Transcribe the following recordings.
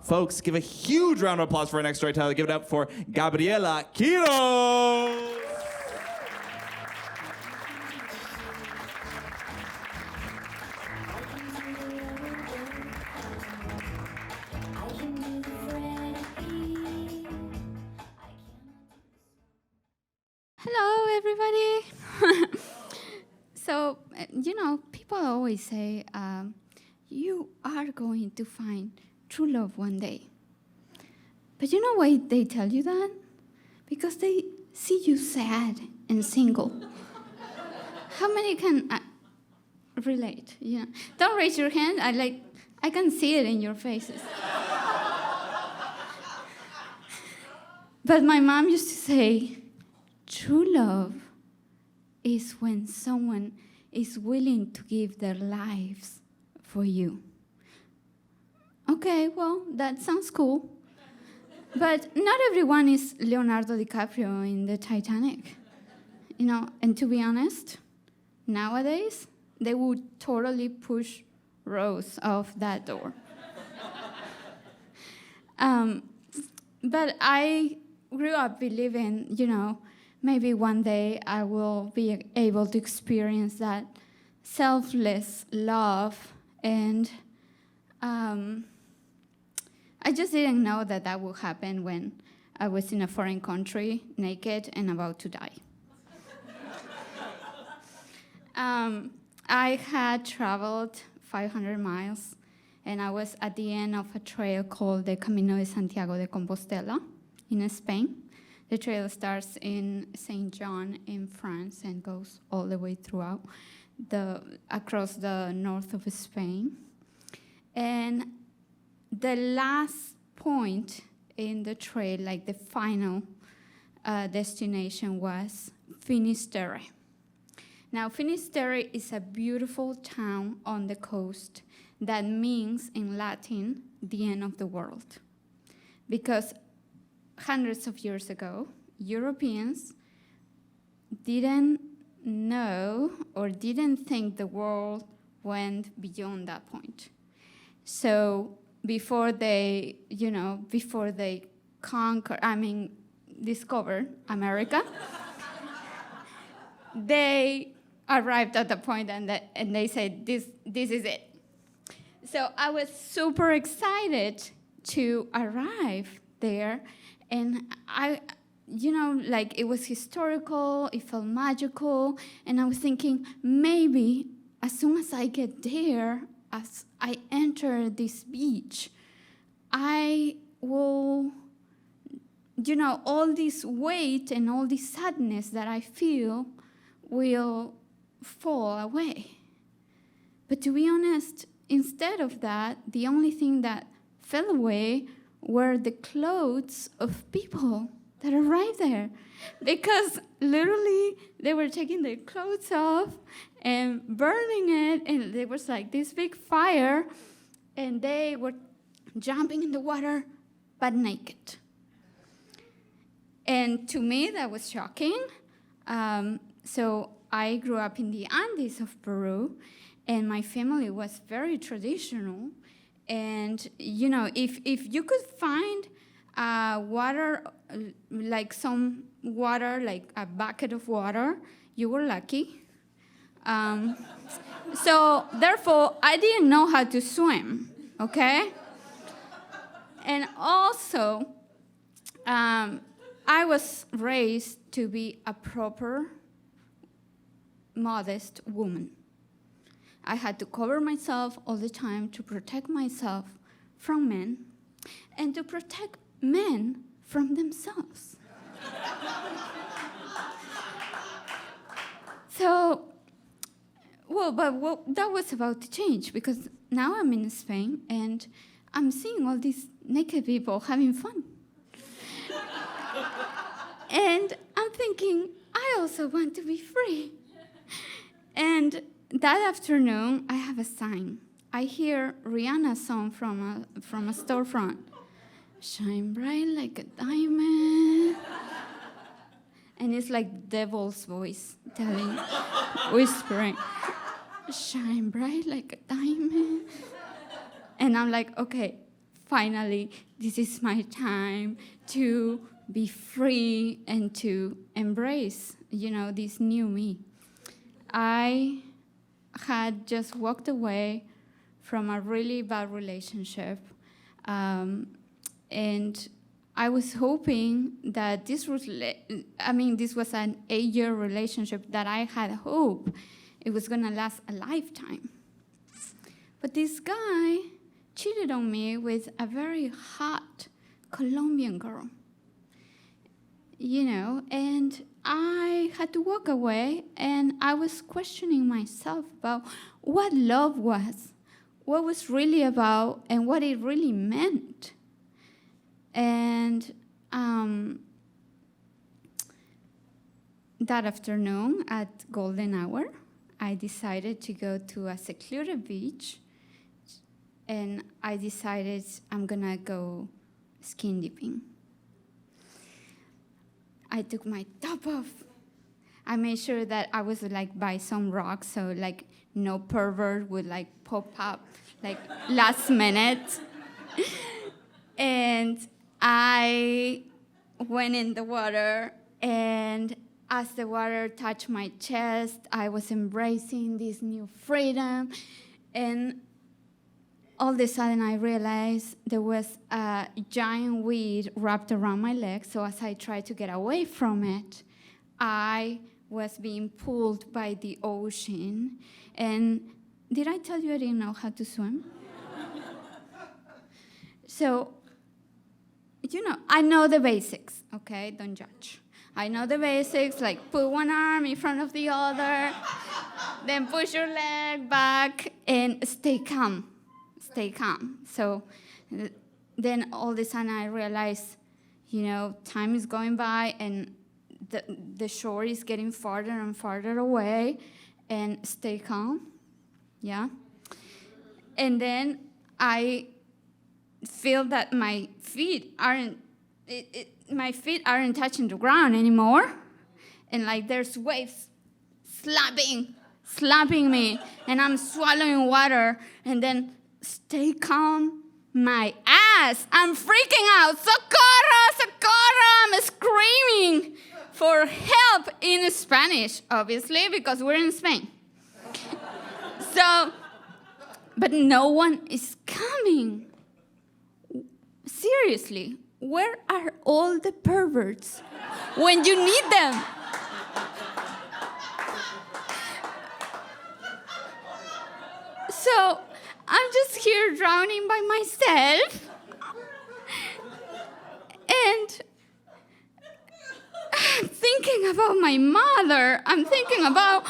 Folks, give a huge round of applause for our next storyteller. Give it up for Gabriela Quiroz. Hello, everybody. So, people always say, you are going to find true love one day. But you know why they tell you that? Because they see you sad and single. How many can relate? Yeah. Don't raise your hand. I can see it in your faces. But my mom used to say, true love is when someone is willing to give their lives for you. Okay, well, that sounds cool. But not everyone is Leonardo DiCaprio in the Titanic. And to be honest, nowadays, they would totally push Rose off that door. But I grew up believing, maybe one day I will be able to experience that selfless love, and I just didn't know that would happen when I was in a foreign country, naked and about to die. I had traveled 500 miles, and I was at the end of a trail called the Camino de Santiago de Compostela in Spain. The trail starts in Saint John in France and goes all the way throughout across the north of Spain. And the last point in the trail, like the final destination, was Finisterre. Now, Finisterre is a beautiful town on the coast that means in Latin, the end of the world. Because hundreds of years ago, Europeans didn't know or didn't think the world went beyond that point. So before they discovered America, they arrived at the point and they said, this is it. So I was super excited to arrive there. And it was historical, it felt magical, and I was thinking, maybe as soon as I get there, as I enter this beach, I will, all this weight and all this sadness that I feel will fall away. But to be honest, instead of that, the only thing that fell away were the clothes of people that arrived there. Because literally they were taking their clothes off and burning it, and there was like this big fire, and they were jumping in the water, but naked. And to me, that was shocking. So I grew up in the Andes of Peru, and my family was very traditional. And, if you could find water, like some water, like a bucket of water, you were lucky. So, therefore, I didn't know how to swim, okay? And also, I was raised to be a proper, modest woman. I had to cover myself all the time to protect myself from men and to protect men from themselves. That was about to change, because now I'm in Spain and I'm seeing all these naked people having fun. And I'm thinking, I also want to be free. And that afternoon, I have a sign. I hear Rihanna's song from a storefront. Shine bright like a diamond. And it's like devil's voice whispering, shine bright like a diamond. And I'm like, okay, finally, this is my time to be free and to embrace, this new me. I had just walked away from a really bad relationship, and I was hoping that this was an 8-year relationship that I had hope it was gonna last a lifetime. But this guy cheated on me with a very hot Colombian girl, and I had to walk away, and I was questioning myself about what love was, what was really about, and what it really meant. And that afternoon at golden hour, I decided to go to a secluded beach, and I decided I'm gonna go skin dipping. I took my top off. I made sure that I was by some rock, so no pervert would pop up last minute. And I went in the water, and as the water touched my chest, I was embracing this new freedom. And all of a sudden, I realized there was a giant weed wrapped around my leg. So as I tried to get away from it, I was being pulled by the ocean. And did I tell you I didn't know how to swim? So, I know the basics, okay? Don't judge. I know the basics, put one arm in front of the other, then push your leg back, and stay calm. Stay calm. So then all of a sudden I realized, time is going by, and the shore is getting farther and farther away, and stay calm, yeah? And then I feel that my feet aren't touching the ground anymore, and there's waves slapping me, and I'm swallowing water, and then stay calm, my ass, I'm freaking out, socorro, I'm screaming for help in Spanish, obviously, because we're in Spain. So, but no one is coming. Seriously, where are all the perverts when you need them? So I'm just here drowning by myself, and I'm thinking about my mother. I'm thinking about,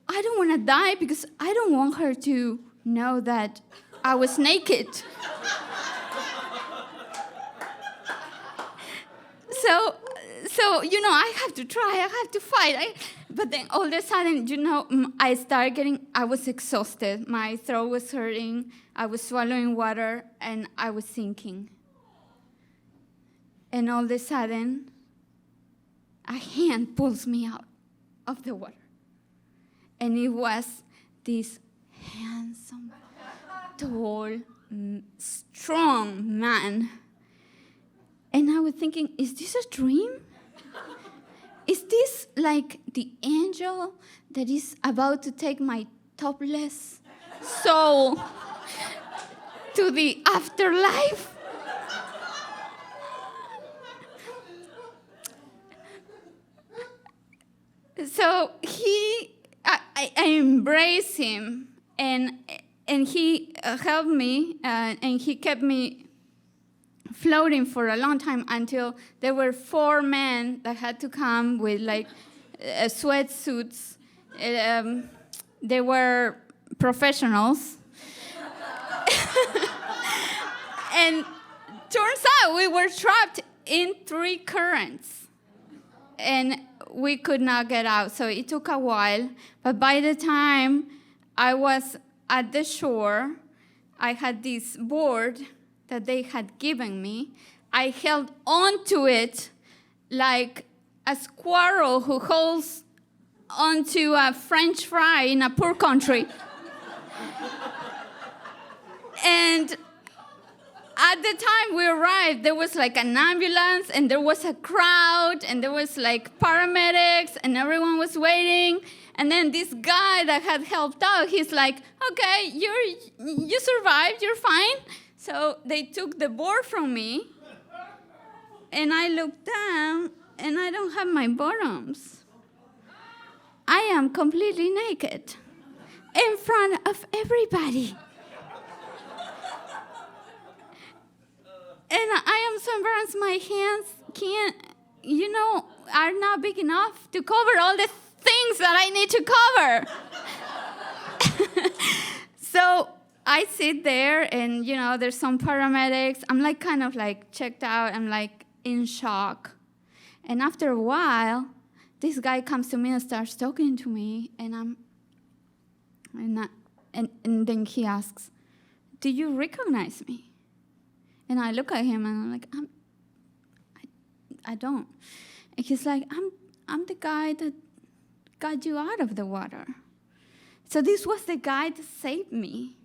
I don't want to die because I don't want her to know that I was naked. So I have to try, I have to fight. But then all of a sudden, I was exhausted. My throat was hurting. I was swallowing water, and I was sinking. And all of a sudden, a hand pulls me out of the water. And it was this handsome, tall, strong man. And I was thinking, is this a dream? Is this the angel that is about to take my topless soul to the afterlife? So I embraced him, and he helped me, and he kept me floating for a long time until there were 4 men that had to come with sweatsuits. They were professionals. And turns out we were trapped in 3 currents, and we could not get out. So it took a while, but by the time I was at the shore, I had this board that they had given me. I held onto it like a squirrel who holds onto a French fry in a poor country. And at the time we arrived, there was like an ambulance and there was a crowd and there was like paramedics and everyone was waiting. And then this guy that had helped out, he's like, okay, you survived, you're fine. So they took the board from me and I looked down and I don't have my bottoms. I am completely naked in front of everybody. And I am so embarrassed. My hands are not big enough to cover all the things that I need to cover. So I sit there and, there's some paramedics. I'm like kind of like checked out. I'm like in shock. And after a while, this guy comes to me and starts talking to me. And then he asks, do you recognize me? And I look at him and I'm like, I don't. And he's like, I'm the guy that got you out of the water. So this was the guy that saved me.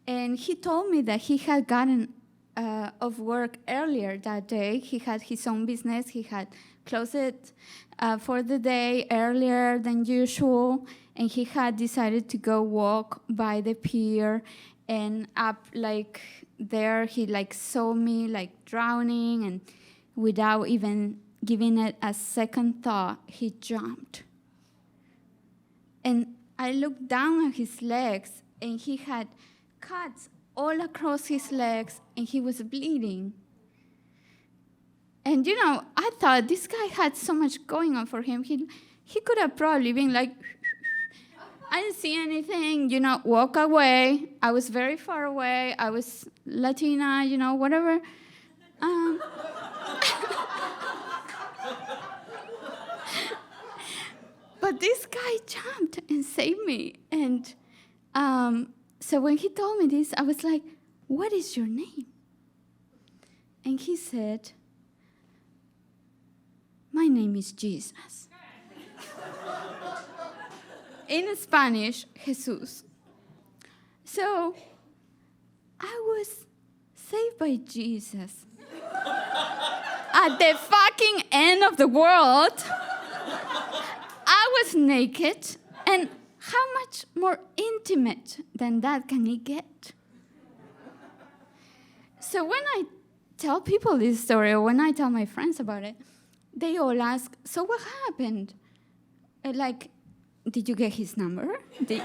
And he told me that he had gotten off work earlier that day. He had his own business. He had closed it for the day earlier than usual. And he had decided to go walk by the pier and up like there he like saw me like drowning, and without even giving it a second thought, he jumped. And I looked down at his legs and he had cuts all across his legs and he was bleeding. And I thought this guy had so much going on for him. He could have probably been like, I didn't see anything, walk away. I was very far away. I was Latina, whatever. But this guy jumped and saved me. And so when he told me this, I was like, what is your name? And he said, my name is Jesus. In Spanish, Jesus. So I was saved by Jesus. At the fucking end of the world, I was naked, and how much more intimate than that can it get? So when I tell people this story, or when I tell my friends about it, they all ask, so what happened? Did you get his number? Did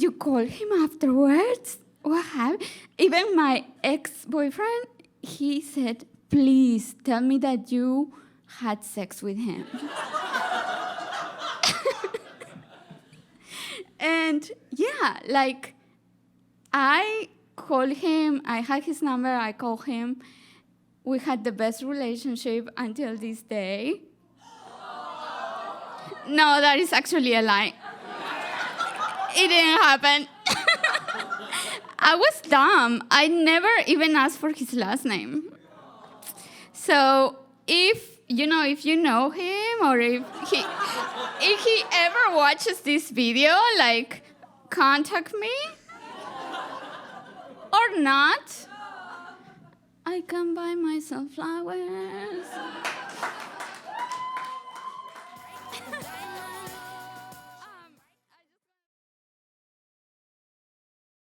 you call him afterwards? What happened? Even my ex-boyfriend, he said, please tell me that you had sex with him. And yeah, I called him, I had his number, I called him. We had the best relationship until this day. No, that is actually a lie. It didn't happen. I was dumb. I never even asked for his last name. So if you know him, or if he ever watches this video, contact me. Or not, I can buy myself flowers.